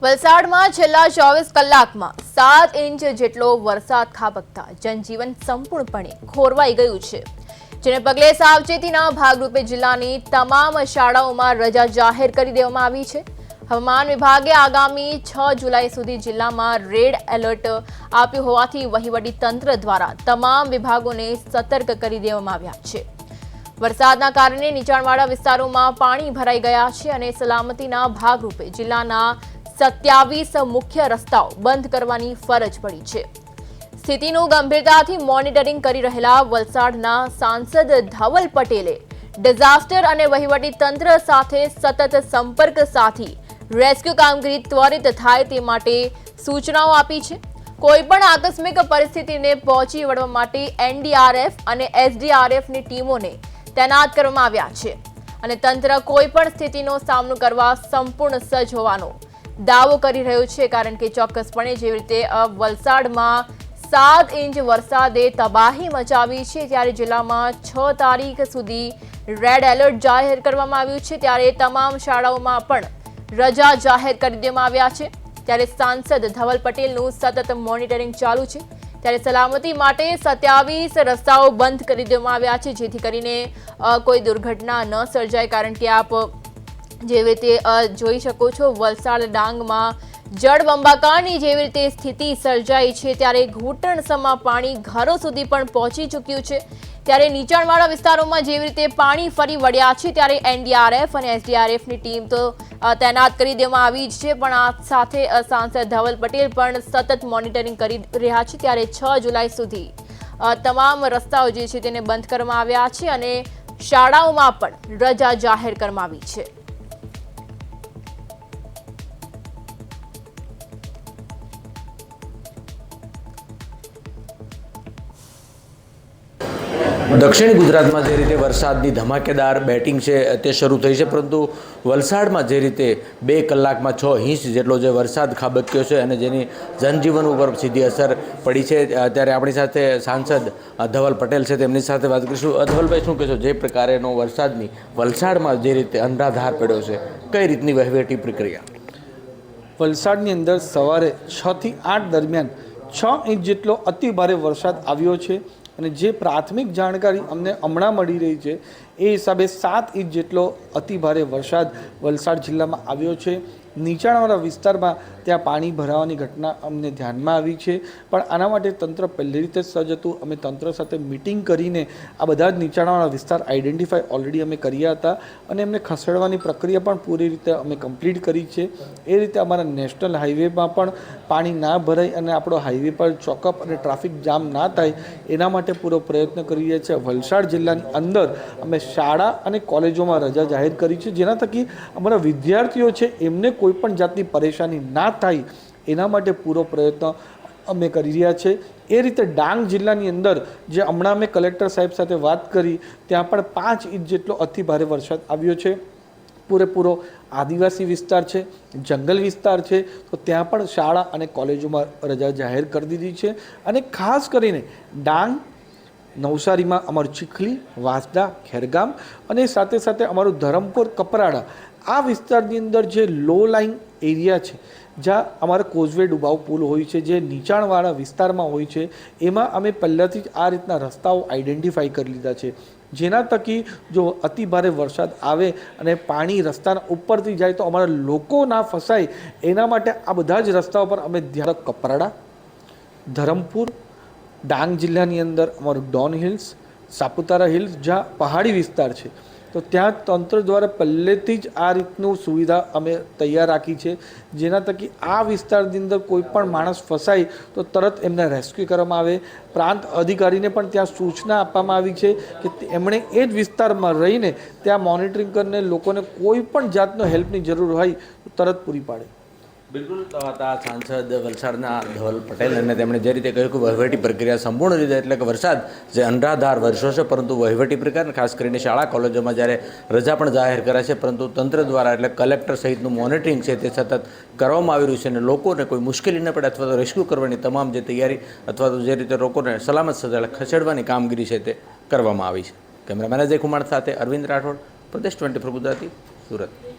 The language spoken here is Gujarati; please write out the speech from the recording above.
વલસાડમાં છેલ્લા 24 કલાકમાં 7 ઇંચ જેટલો વરસાદ ખાબકતા જનજીવન સંપૂર્ણપણે ખોરવાઈ ગયું છે, જેને પગલે સાવચેતીના ભાગરૂપે જિલ્લાની તમામ શાળાઓમાં રજા જાહેર કરી દેવામાં આવી છે। હવામાન વિભાગે આગામી 6 જુલાઈ સુધી જિલ્લામાં રેડ એલર્ટ આપ્યું હોવાથી વહીવટી તંત્ર દ્વારા તમામ વિભાગોને સતર્ક કરી દેવામાં આવ્યા છે। વરસાદના કારણે નીચાણવાળા વિસ્તારોમાં પાણી ભરાઈ ગયા છે અને સલામતીના ભાગરૂપે જિલ્લાના 27 મુખ્ય રસ્તાઓ બંધ કરવાની ફરજ પડી છે। સ્થિતિનું ગંભીરતાથી મોનિટરિંગ કરી રહેલા વલસાડના સાંસદ ધવલ પટેલે ડિઝાસ્ટર અને વહીવટી તંત્ર સાથે સતત સંપર્ક સાધી રેસ્ક્યુ કામગીરી ત્વરિત થાય તે માટે સૂચનાઓ આપી છે। કોઈપણ આકસ્મિક પરિસ્થિતિને પહોંચી વળવા માટે એનડીઆરએફ અને એસડીઆરએફની ટીમોને તૈનાત કરવામાં આવ્યા છે અને તંત્ર કોઈપણ સ્થિતિનો સામનો કરવા સંપૂર્ણ સજ્જ હોવાનો દાવો કરી રહ્યો છે, કારણ કે ચોક્કસપણે જેવી રીતે વલસાડમાં 7 ઇંચ વરસાદે તબાહી મચાવી છે, ત્યારે જિલ્લામાં 6 તારીખ સુધી રેડ એલર્ટ જાહેર કરવામાં આવ્યું છે, ત્યારે તમામ શાળાઓમાં પણ રજા જાહેર કરી દેવામાં આવ્યા છે। ત્યારે સાંસદ ધવલ પટેલનું સતત મોનિટરિંગ ચાલુ છે, ત્યારે સલામતી માટે 27 રસ્તાઓ બંધ કરી દેવામાં આવ્યા છે, જેથી કરીને કોઈ દુર્ઘટના ન સર્જાય, કારણ કે આપ જેવી રીતે જોઈ શકો છો વલસાડ ડાંગમાં જળબંબાકારની જેવી રીતે સ્થિતિ સર્જાઈ છે, ત્યારે ઘૂંટણસમા પાણી ઘરો સુધી પણ પહોંચી ચૂક્યું છે। ત્યારે નીચાણવાળા વિસ્તારોમાં જેવી રીતે પાણી ફરી વળ્યા છે, ત્યારે એનડીઆરએફ અને એસડીઆરએફની ટીમ તો તૈનાત કરી દેવામાં આવી છે, પણ આ સાથે સાંસદ ધવલ પટેલ પણ સતત મોનિટરિંગ કરી રહ્યા છે। ત્યારે 6 જુલાઈ સુધી તમામ રસ્તાઓ જે છે તેને બંધ કરવામાં આવ્યા છે અને શાળાઓમાં પણ રજા જાહેર કરવામાં આવી છે। દક્ષિણ ગુજરાતમાં જે રીતે વરસાદની ધમાકેદાર બેટિંગ છે તે શરૂ થઈ છે, પરંતુ વલસાડમાં જે રીતે 2 કલાકમાં 6 ઇંચ જેટલો જે વરસાદ ખાબક્યો છે અને જેની જનજીવન ઉપર સીધી અસર પડી છે, ત્યારે આપણી સાથે સાંસદ ધવલ પટેલ છે, તેમની સાથે વાત કરીશું। ધવલભાઈ, શું કહેશો, જે પ્રકારેનો વરસાદની વલસાડમાં જે રીતે અનરાધાર પડ્યો છે, કઈ રીતની વહીવટી પ્રક્રિયા? વલસાડની અંદર સવારે 6 થી 8 દરમિયાન 6 ઇંચ જેટલો અતિ ભારે વરસાદ આવ્યો છે અને જે પ્રાથમિક જાણકારી અમને હમણાં મળી રહી છે એ હિસાબે 7 ઇંચ જેટલો અતિ ભારે વરસાદ વલસાડ જિલ્લામાં આવ્યો છે। નીચાણવાળા વિસ્તારમાં ત્યાં પાણી ભરાવાની ઘટના અમને ધ્યાનમાં આવી છે, પણ આના માટે તંત્ર પહેલી રીતે સજ્જ હતું। અમે તંત્ર સાથે મિટિંગ કરીને આ બધા જ નીચાણવાળા વિસ્તાર આઈડેન્ટિફાઈ ઓલરેડી અમે કર્યા હતા અને એમને ખસેડવાની પ્રક્રિયા પણ પૂરી રીતે અમે કમ્પ્લીટ કરી છે। એ રીતે અમારા નેશનલ હાઈવેમાં પણ પાણી ના ભરાય અને આપણો હાઈવે પર ચોકઅપ અને ટ્રાફિક જામ ના થાય એના માટે પૂરો પ્રયત્ન કરી રહ્યા છે। વલસાડ જિલ્લાની અંદર અમે શાળા અને કોલેજોમાં રજા જાહેર કરી છે, જેના થકી અમારા વિદ્યાર્થીઓ છે એમને કોઈ પણ જાતની પરેશાની ના થાય એના માટે પૂરો પ્રયત્ન અમે કરી રહ્યા છે। એ રીતે ડાંગ જિલ્લાની અંદર જે હમણાં અમે કલેક્ટર સાહેબ સાથે વાત કરી, ત્યાં પણ 5 ઇંચ જેટલો અતિ ભારે વરસાદ આવ્યો છે। પૂરેપૂરો આદિવાસી વિસ્તાર છે, જંગલ વિસ્તાર છે, તો ત્યાં પણ શાળા અને કોલેજોમાં રજા જાહેર કરી દીધી છે અને ખાસ કરીને ડાંગ, નવસારીમાં અમારું ચીખલી, વાંસદા, ખેરગામ અને સાથે સાથે અમારું ધરમપુર, કપરાડા આ વિસ્તારની અંદર જે લો લાઇન એરિયા છે, જ્યાં અમારા કોઝવે ડુબાવ પુલ હોય છે, જે નીચાણવાળા વિસ્તારમાં હોય છે, એમાં અમે પહેલાંથી જ આ રીતના રસ્તાઓ આઈડેન્ટિફાઈ કરી લીધા છે, જેના થકી જો અતિ ભારે વરસાદ આવે અને પાણી રસ્તાના ઉપરથી જાય તો અમારા લોકો ના ફસાય એના માટે આ બધા જ રસ્તાઓ પર અમે ધ્યાન કપરાડા, ધરમપુર, ડાંગ જિલ્લાની અંદર અમારું ડોન હિલ્સ, સાપુતારા હિલ્સ જ્યાં પહાડી વિસ્તાર છે, તો ત્યાં તંત્ર દ્વારા પહેલેથી જ આ રીતનું સુવિધા અમે તૈયાર રાખી છે, જેના થકી આ વિસ્તારની અંદર કોઈ પણ માણસ ફસાય તો તરત એમને રેસ્ક્યુ કરવામાં આવે। પ્રાંત અધિકારીને પણ ત્યાં સૂચના આપવામાં આવી છે કે એમણે એ જ વિસ્તારમાં રહીને ત્યાં મોનિટરિંગ કરીને લોકોને કોઈ પણ જાતનો હેલ્પની જરૂર હોય તો તરત પૂરી પાડે। બિલકુલ, તો હતા સાંસદ વલસાડના ધવલ પટેલ, અને તેમણે જે રીતે કહ્યું કે વહીવટી પ્રક્રિયા સંપૂર્ણ રીતે, એટલે કે વરસાદ જે અનરાધાર વરસ્યો છે, પરંતુ વહીવટી પ્રક્રિયા ખાસ કરીને શાળા કોલેજોમાં જ્યારે રજા પણ જાહેર કરાય છે, પરંતુ તંત્ર દ્વારા એટલે કલેક્ટર સહિતનું મોનિટરિંગ છે તે સતત કરવામાં આવી રહ્યું છે અને લોકોને કોઈ મુશ્કેલી ન પડે અથવા તો રેસ્ક્યુ કરવાની તમામ જે તૈયારી અથવા તો જે રીતે લોકોને સલામત સ્થળે ખસેડવાની કામગીરી છે તે કરવામાં આવી છે। કેમેરામેન અજય કુમાર સાથે અરવિંદ રાઠોડ, પ્રદેશ 24 ગુજરાતી, સુરત।